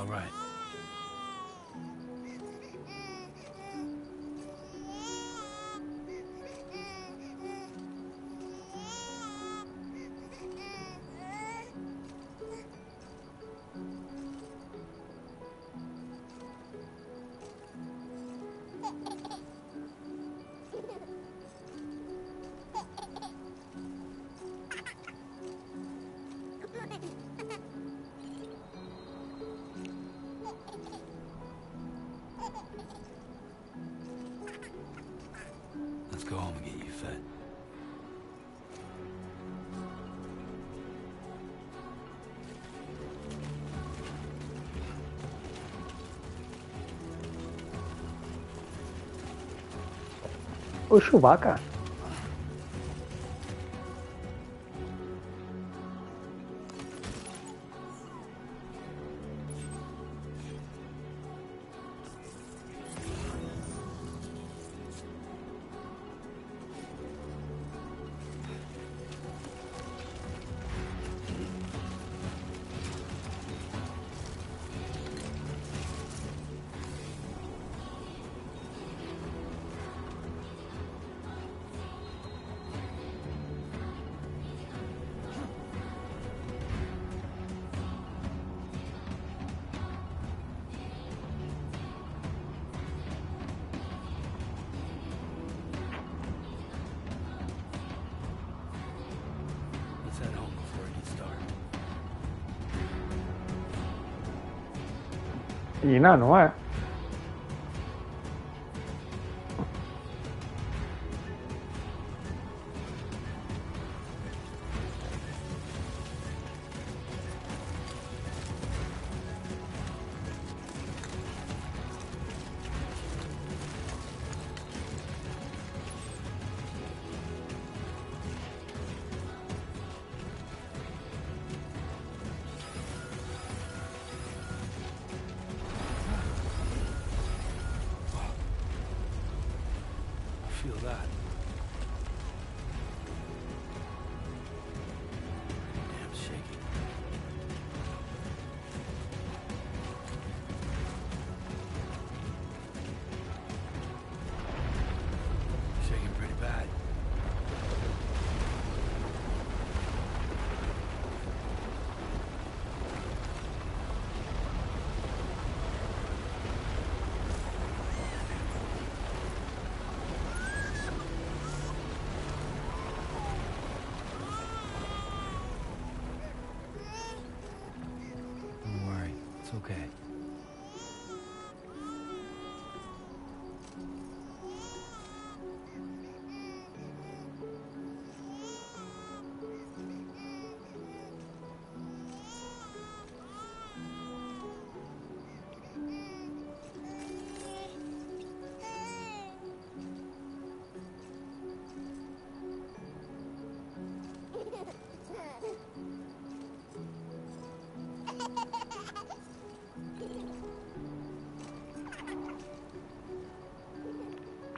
all right. Let's go home and get you fed. O Chewbacca. Let's head home before it gets dark. Ina, não é? Feel that. Damn shaky. Shaking pretty bad. Don't worry, it's okay.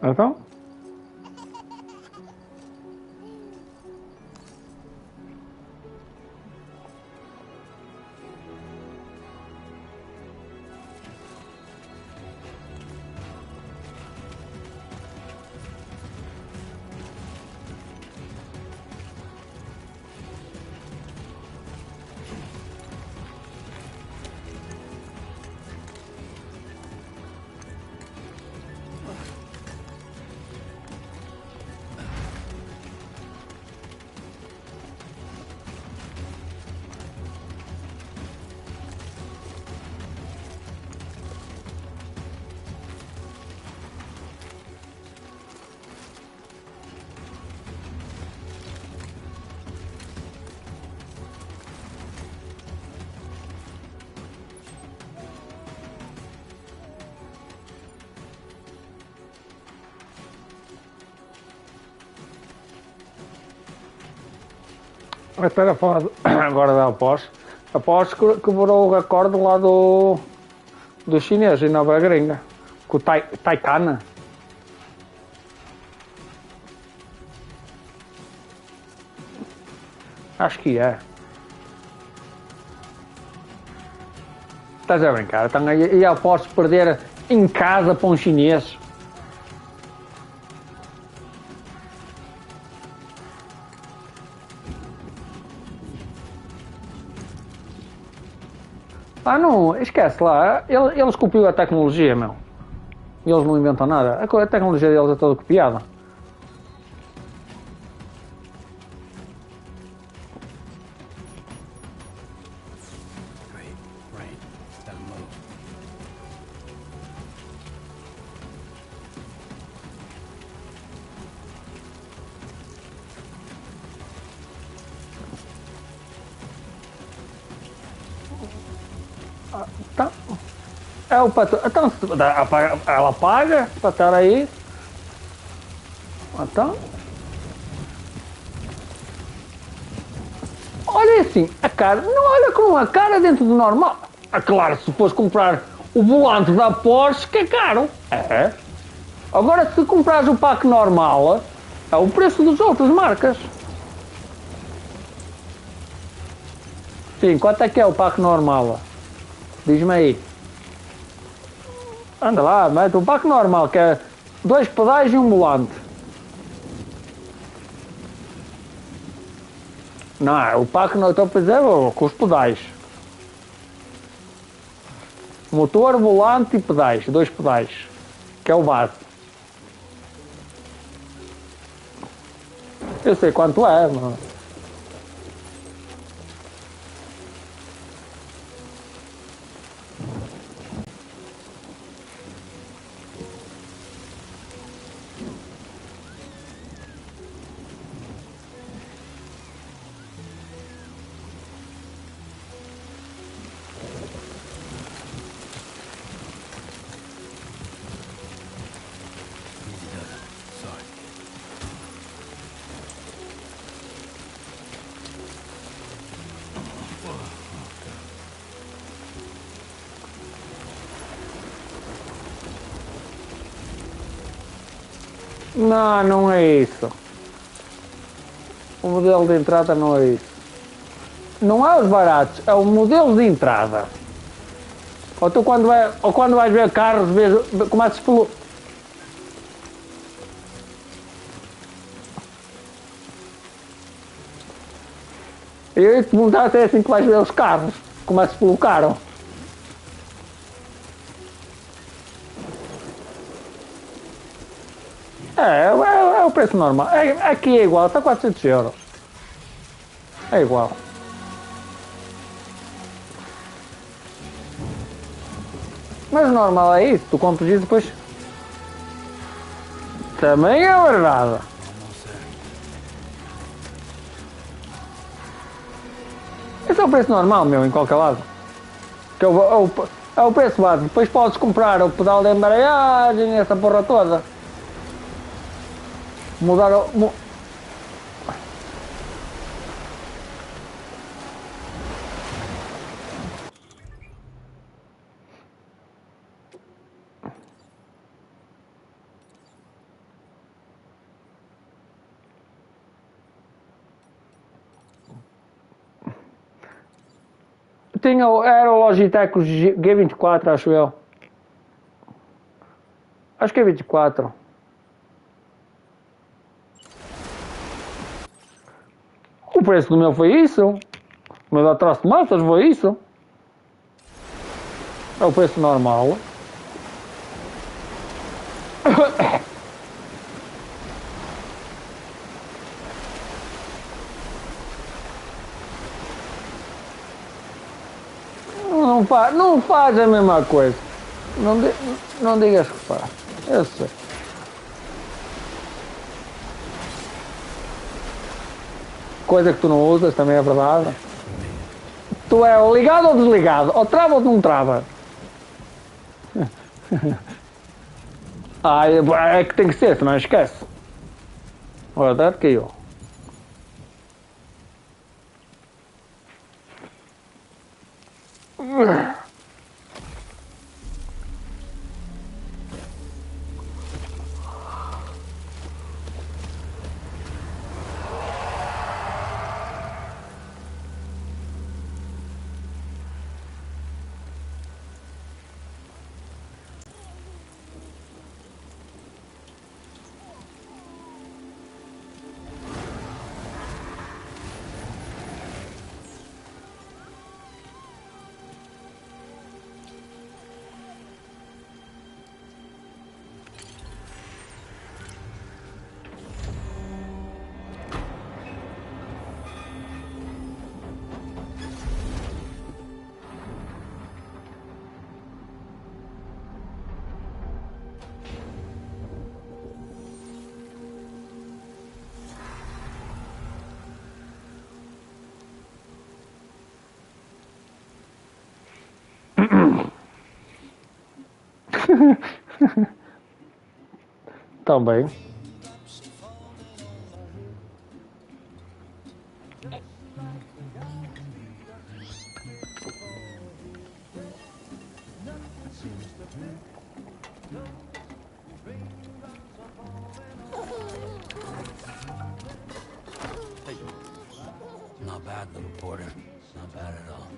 Então? Espera, falar agora da após. Após que quebrou o recorde lá do chinês em Nova Gringa. Com o Taikana. Acho que é. Estás a brincar? Então, e aposto perder em casa para um chinês. Ah, não, esquece lá. Eles copiam a tecnologia, meu. Eles não inventam nada. A tecnologia deles é toda copiada. Great. Right. Gotta move. Então, é o patrão. Então, ela paga para estar aí. Então. Olha assim, a cara. Não olha como a cara dentro do normal. Ah, claro, se fosse comprar o volante da Porsche, que é caro. É. Agora, se comprares o pack normal, é o preço das outras marcas. Sim, quanto é que é o pack normal? Diz-me aí. Anda lá, mete o pack normal, que é 2 pedais e um volante. Não, é o pack não estou a dizer com os pedais. Motor, volante e pedais, 2 pedais, que é o base. Eu sei quanto é, mano. Easy does it. Sorry. Não, não é isso. O modelo de entrada não é isso. Não é os baratos, é o modelo de entrada. Ou tu quando vais ver carros, começas pelo... Eu ia te perguntar se é assim que vais ver os carros. Começas pelo carro. É o preço normal. Aqui é igual, está 400 euros. É igual. Mas o normal é isso, tu compras isso depois. Também é verdade. Almost there. Esse é o preço normal, meu, em qualquer lado. Que é o preço base. Depois podes comprar o pedal de embreagem, essa porra toda. Mudar o. Era o Logitech G24, acho eu. Acho que é 24. O preço do meu foi isso. O meu da troço de massas foi isso. É o preço normal. Não faz a mesma coisa. Não digas que faz. Eu sei. Coisa que tu não usas também é verdade. Tu é ou ligado ou desligado. Ou trava ou não trava. Ah, é que tem que ser, senão esquece. Olha, dá que eu. Também. Not bad, little porter. Not bad at all.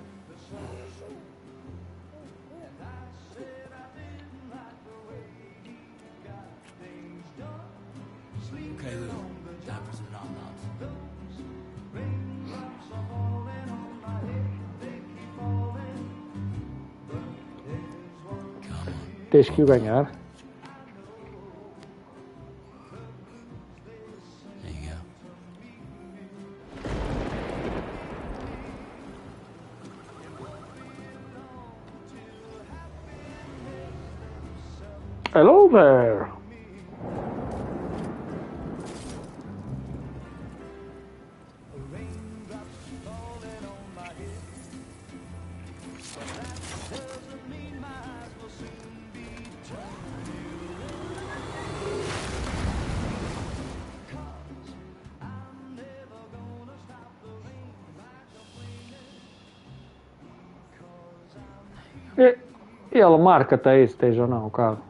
Okay, Lou. Time for some nom-noms. Come on. Tens que o ganhar. There you go. Hello there. E ele marca-te aí se esteja ou não o carro.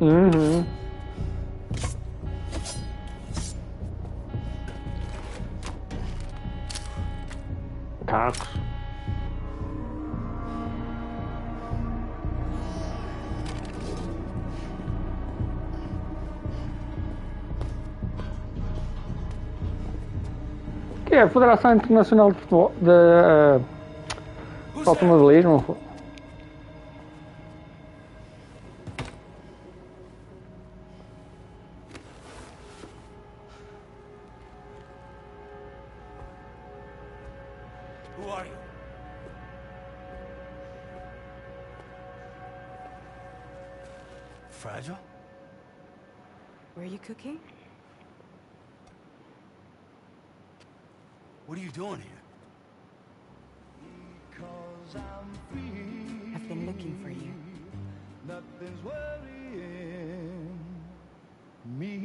Uhum. Carros. Que é a Federação Internacional de Futebol, de Automobilismo. Who are you? Fragile? Were you cooking? What are you doing here? I've been looking for you. Nothing's worrying me.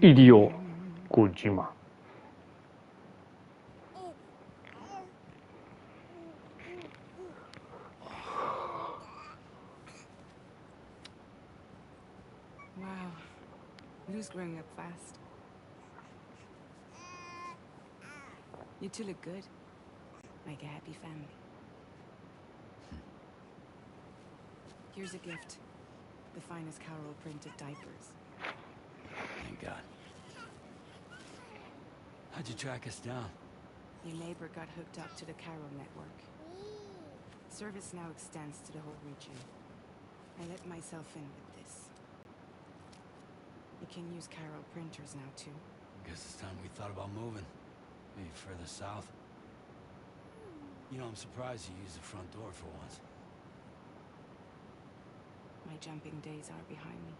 Hideo Kojima. Wow. Lou's growing up fast. You two look good. Like a happy family. Here's a gift. The finest Carol printed diapers. Thank God. How'd you track us down? Your neighbor got hooked up to the Carol network. Service now extends to the whole region. I let myself in with this. You can use Carol printers now too. Guess it's time we thought about moving. Maybe further south. You know, I'm surprised you used the front door for once. My jumping days are behind me.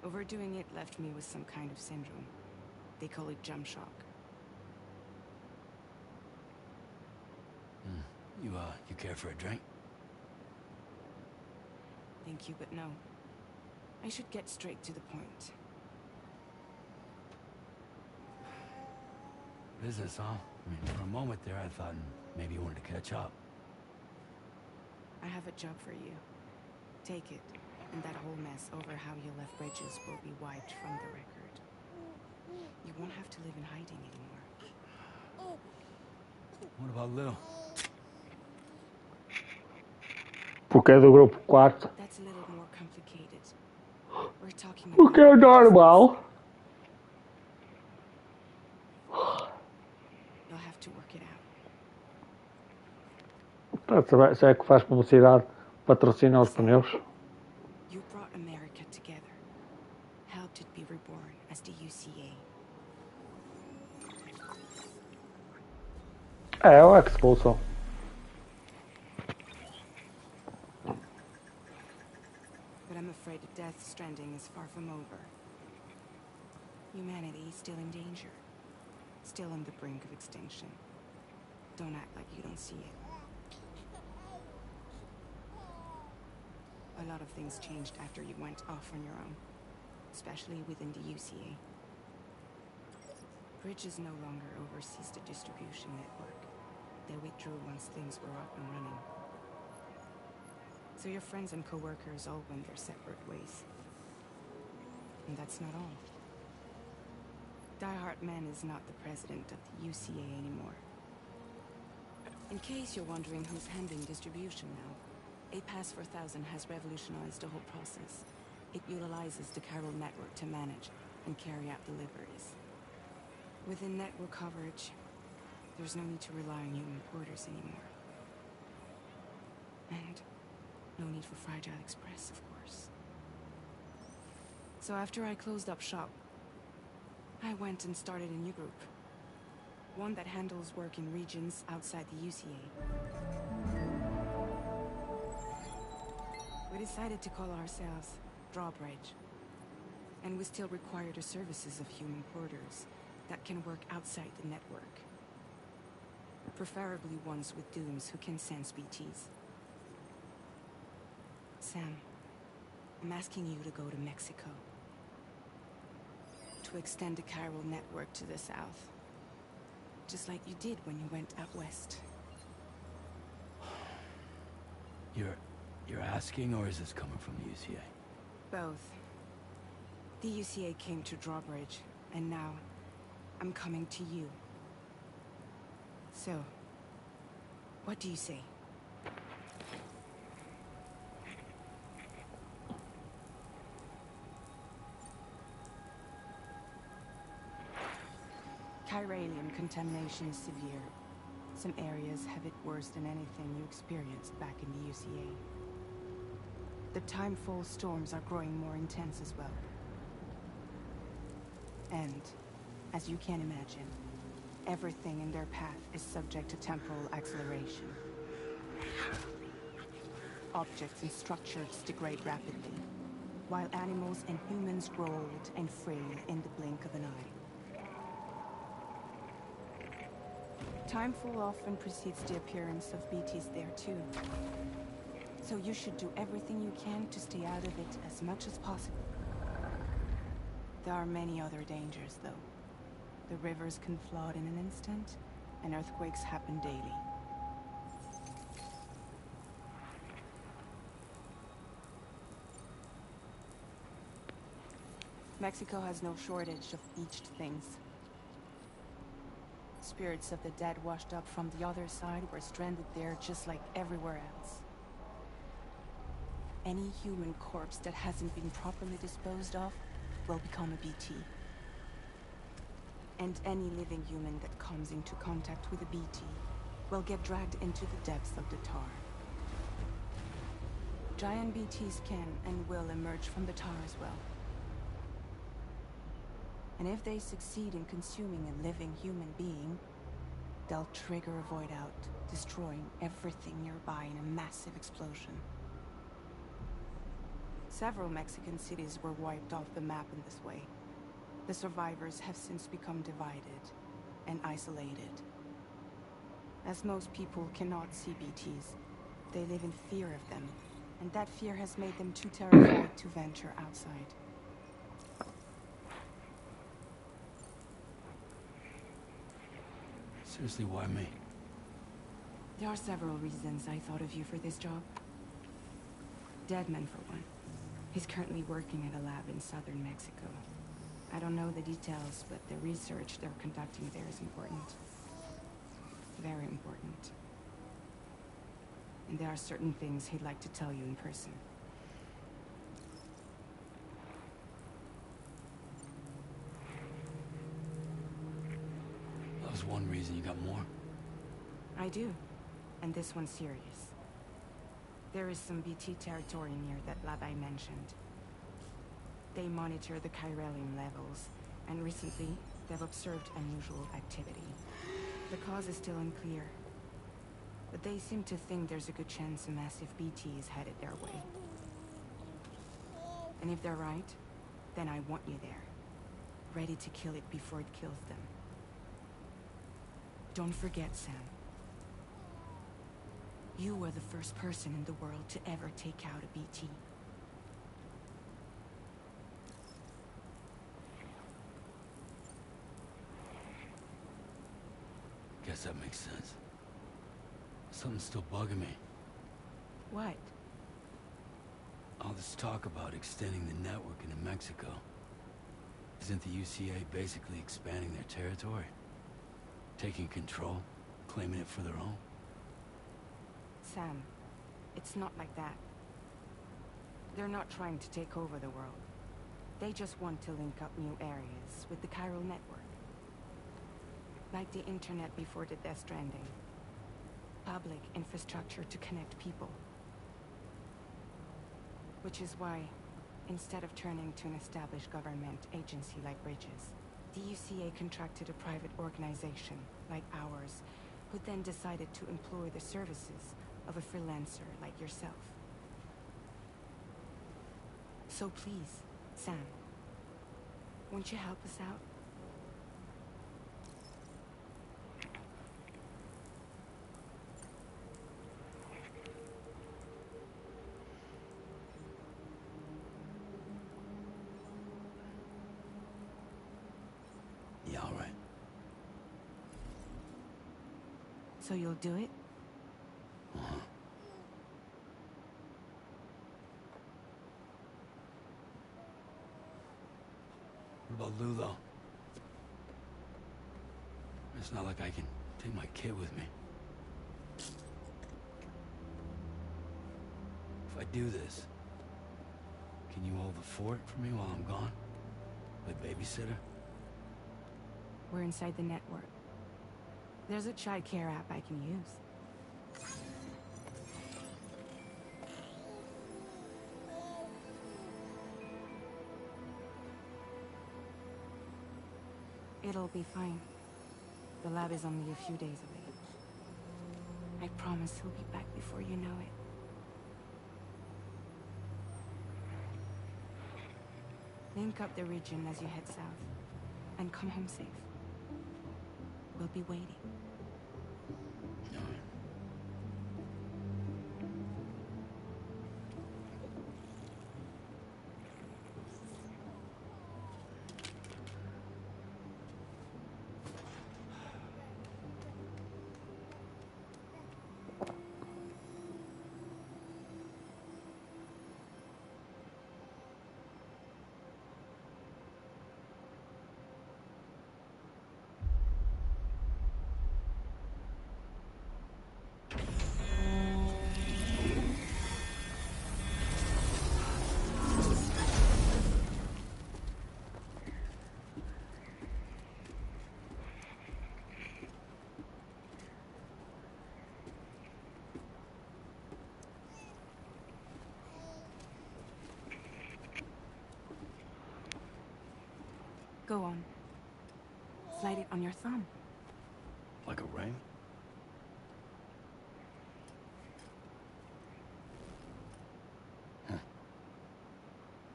Overdoing it left me with some kind of syndrome. They call it jump shock. You care for a drink? Thank you, but no. I should get straight to the point. Business, huh? I mean, for a moment there, I thought maybe you wanted to catch up. I have a job for you. Take it, and that whole mess over how you left bridges will be wiped from the record. You won't have to live in hiding anymore. What about Lou? Porque é do grupo 4. That's a little more complicated. We're talking Porque é normal. You'll have to work it out. Se é que faz publicidade, patrocina os pneus. You brought America together. Helped it be reborn as the UCA. É o expulso. But I'm afraid Death Stranding is far from over. Humanity is still in danger. Still on the brink of extinction. Don't act like you don't see it. A lot of things changed after you went off on your own. Especially within the UCA. Bridges no longer oversees the distribution network. They withdrew once things were up and running. So your friends and co-workers all went their separate ways. And that's not all. Die Hartman is not the president of the UCA anymore. In case you're wondering who's handling distribution now, A Pass 4000 has revolutionized the whole process. It utilizes the chiral network to manage and carry out deliveries. Within network coverage, there's no need to rely on human porters anymore. And no need for Fragile Express, of course. So after I closed up shop, I went and started a new group. One that handles work in regions outside the UCA. We decided to call ourselves Drawbridge. And we still require the services of human porters that can work outside the network. Preferably ones with dooms who can sense BTs. Sam, I'm asking you to go to Mexico. To extend the chiral network to the south. Just like you did when you went out west. You're asking, or is this coming from the UCA? Both. The UCA came to Drawbridge, and now I'm coming to you. So, what do you say? Chiralium contamination is severe. Some areas have it worse than anything you experienced back in the UCA. The timefall storms are growing more intense as well. And, as you can imagine, everything in their path is subject to temporal acceleration. Objects and structures degrade rapidly, while animals and humans grow old and frail in the blink of an eye. Timefall often precedes the appearance of BTs there too. So you should do everything you can to stay out of it as much as possible. There are many other dangers, though. The rivers can flood in an instant, and earthquakes happen daily. Mexico has no shortage of beached things. Spirits of the dead washed up from the other side were stranded there just like everywhere else. Any human corpse that hasn't been properly disposed of will become a BT. And any living human that comes into contact with a BT will get dragged into the depths of the tar. Giant BTs can and will emerge from the tar as well. And if they succeed in consuming a living human being, they'll trigger a void out, destroying everything nearby in a massive explosion. Several Mexican cities were wiped off the map in this way. The survivors have since become divided and isolated. As most people cannot see BTs, they live in fear of them, and that fear has made them too terrified to venture outside. Seriously, why me? There are several reasons I thought of you for this job. Deadman, for one. He's currently working at a lab in southern Mexico. I don't know the details, but the research they're conducting there is important. Very important. And there are certain things he'd like to tell you in person. That was one reason. You got more? I do. And this one's serious. There is some BT territory near that lab I mentioned. They monitor the chiralium levels, and recently, they've observed unusual activity. The cause is still unclear, but they seem to think there's a good chance a massive BT is headed their way. And if they're right, then I want you there, ready to kill it before it kills them. Don't forget, Sam. You were the first person in the world to ever take out a BT. Guess that makes sense. Something's still bugging me. What? All this talk about extending the network into Mexico. Isn't the UCA basically expanding their territory? Taking control, claiming it for their own? Sam, it's not like that. They're not trying to take over the world. They just want to link up new areas with the chiral network. Like the internet before the Death Stranding. Public infrastructure to connect people. Which is why, instead of turning to an established government agency like Bridges, the UCA contracted a private organization, like ours, who then decided to employ the services of a freelancer like yourself. So please, Sam, won't you help us out? Yeah, all right. So you'll do it? Uh-huh. What about Lou, though? It's not like I can take my kid with me. If I do this, can you hold the fort for me while I'm gone? Play babysitter? We're inside the network. There's a child care app I can use. It'll be fine. The lab is only a few days away. I promise he'll be back before you know it. Link up the region as you head south, and come home safe. We'll be waiting. All right. Go on. Slide it on your thumb. Like a ring? Huh.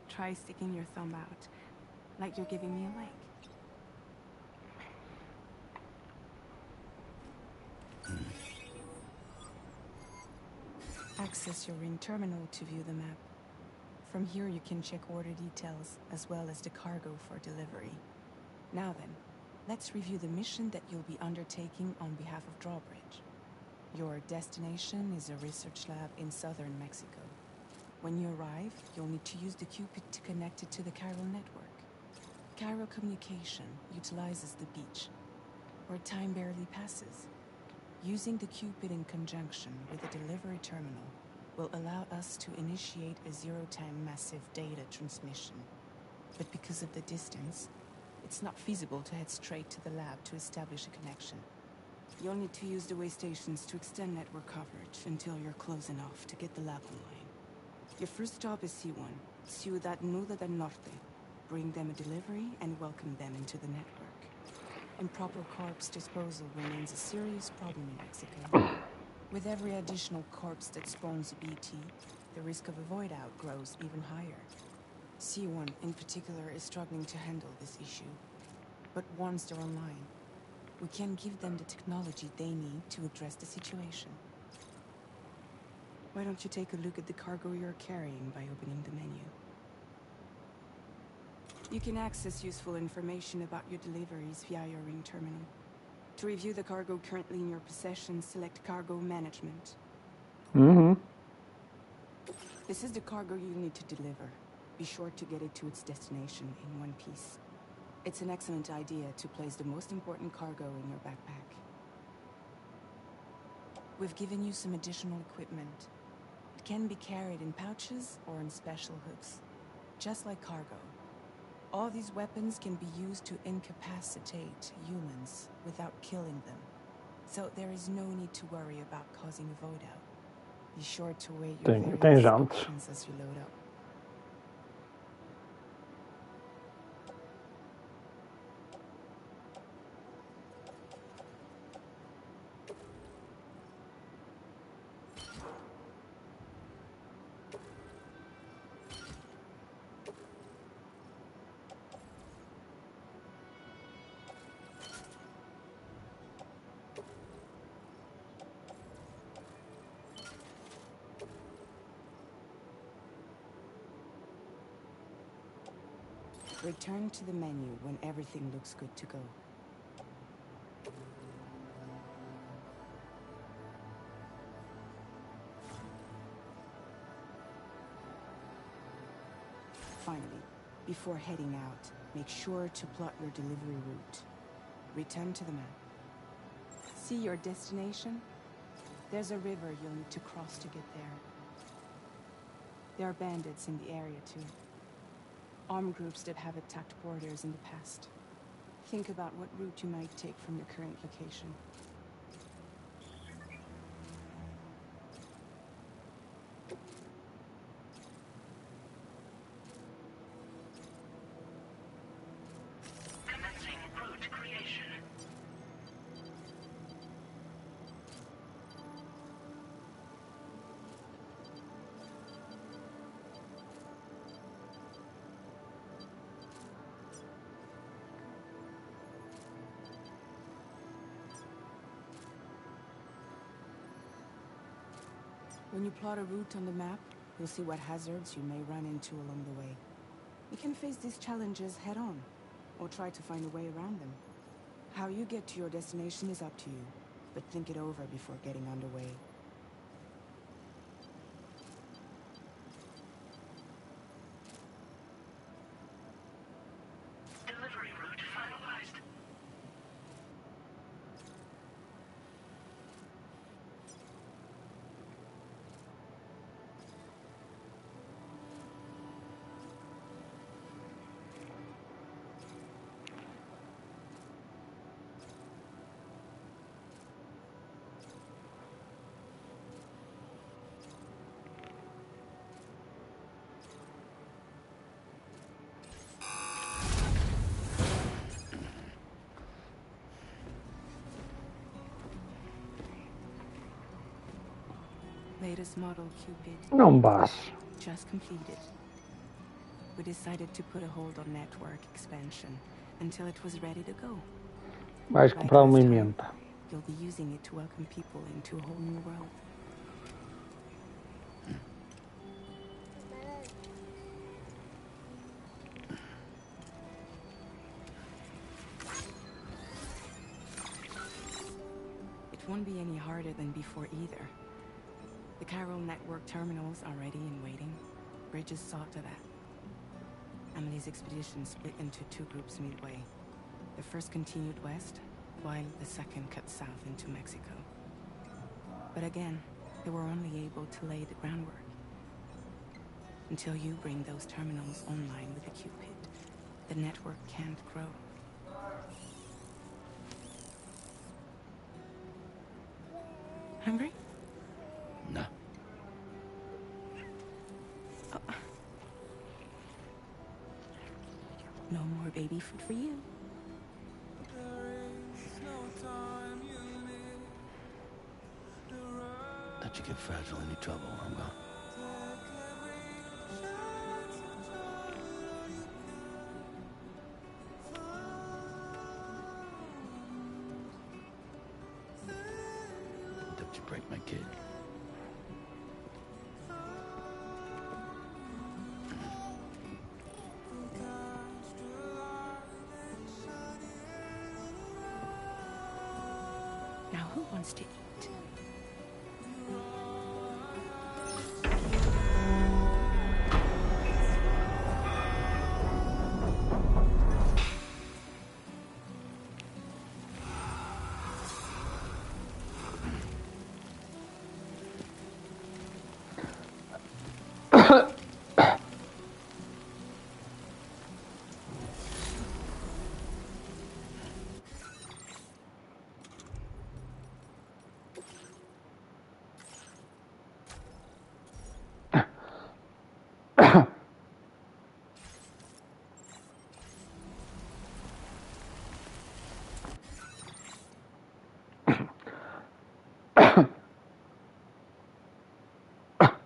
Try sticking your thumb out, like you're giving me a like. Access your ring terminal to view the map. From here you can check order details, as well as the cargo for delivery. Now then, let's review the mission that you'll be undertaking on behalf of Drawbridge. Your destination is a research lab in southern Mexico. When you arrive, you'll need to use the Cupid to connect it to the chiral network. Chiral communication utilizes the beach, where time barely passes. Using the Cupid in conjunction with the delivery terminal will allow us to initiate a zero-time massive data transmission. But because of the distance, it's not feasible to head straight to the lab to establish a connection. You'll need to use the way stations to extend network coverage until you're close enough to get the lab online. Your first stop is C1, Ciudad Nuda del Norte. Bring them a delivery and welcome them into the network. Improper corpse disposal remains a serious problem in Mexico. With every additional corpse that spawns a BT, the risk of a void out grows even higher. C1 in particular is struggling to handle this issue. But once they're online, we can give them the technology they need to address the situation. Why don't you take a look at the cargo you're carrying by opening the menu? You can access useful information about your deliveries via your ring terminal. To review the cargo currently in your possession, select Cargo Management. This is the cargo you'll need to deliver. Be sure to get it to its destination in one piece. It's an excellent idea to place the most important cargo in your backpack. We've given you some additional equipment. It can be carried in pouches or in special hooks, just like cargo. All these weapons can be used to incapacitate humans without killing them. So there is no need to worry about causing a void out. Be sure to weigh your various options as you load up. Return to the menu when everything looks good to go. Finally, before heading out, make sure to plot your delivery route. Return to the map. See your destination? There's a river you'll need to cross to get there. There are bandits in the area too. Armed groups that have attacked borders in the past. Think about what route you might take from your current location. Commencing route creation. When you plot a route on the map, you'll see what hazards you may run into along the way. You can face these challenges head-on, or try to find a way around them. How you get to your destination is up to you, but think it over before getting underway. Delivery route finalized. Latest model Cupid. Não basta. Just completed. We decided to put a hold on network expansion until it was ready to go. Vais comprar uma emenda. You'll be using it to welcome people into a whole new world. It won't be any harder than before either. The Chiral network terminals are ready and waiting. Bridges saw to that. Emily's expedition split into two groups midway. The first continued west, while the second cut south into Mexico. But again, they were only able to lay the groundwork. Until you bring those terminals online with the Cupid, the network can't grow. Hungry? No. Oh. No more baby food for you. get Fragile any trouble while I'm gone. Don't you break my kid. Now who wants to eat?